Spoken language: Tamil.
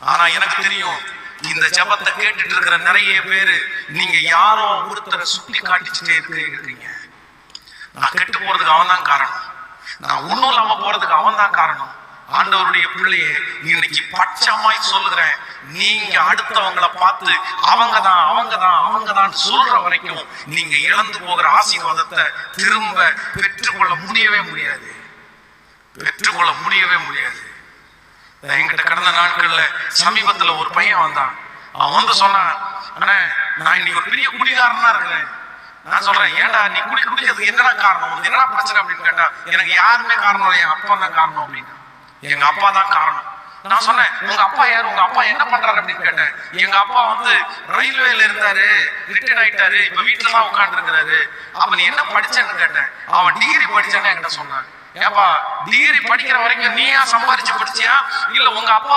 ஆனா எனக்கு தெரியும், இந்த ஜபத்தை கேட்டுட்டு இருக்கிற நிறைய பேரு நீங்க யாரோ ஒருத்தரை சுட்டி காட்டிச்சுட்டே இருக்கீங்க. நான் கெட்டு போறதுக்கு அவன் தான் காரணம், நான் ஒண்ணும் இல்லாம போறதுக்கு அவன் தான் காரணம். ஆண்டவருடைய பிள்ளையே, இன்னைக்கு பட்சமாய் சொல்லுகிறேன், நீங்க அடுத்தவங்களை பார்த்து அவங்கதான் சொல்ற வரைக்கும் நீங்க இழந்து போகிற ஆசீர்வாதத்தை திரும்ப பெற்றுக்கொள்ள முடியவே முடியாது. என்கிட்ட கடந்த நாட்கள்ல சமீபத்துல ஒரு பையன் வந்தான். அவன் வந்து சொன்னான், அண்ணா நான் இன்னைக்கு ஒரு பெரிய குடிகாரனா இருக்கிறேன். நான் சொல்றேன், ஏன்டா நீ குடிக்கிறதுக்கு என்னடா காரணம், என்னடா பிரச்சனை அப்படின்னு கேட்டா, எனக்கு யாருமே காரணம் இல்லை, என் அப்பா தான் காரணம் அப்படின்னு. எங்க அப்பா தான் காரணம். நான் சொன்னேன், உங்க அப்பா யாரு, உங்க அப்பா என்ன பண்றாரு அப்படின்னு கேட்டேன். எங்க அப்பா வந்து ரயில்வேல இருந்தாரு, ரிட்டையர்ட் ஆயிட்டாரு, இப்ப வீட்டுல தான் உட்கார்ந்து இருக்கிறாரு. அப்ப நீ என்ன படிச்சேன்னு கேட்டேன். அவன் டிகிரி படிச்சேன்னு என்கிட்ட சொன்னான். ஏப்பா டிகிரி படிக்கிற வரைக்கும் நீயா சம்பாதிச்சு படிச்சியா இல்ல உங்க அப்பா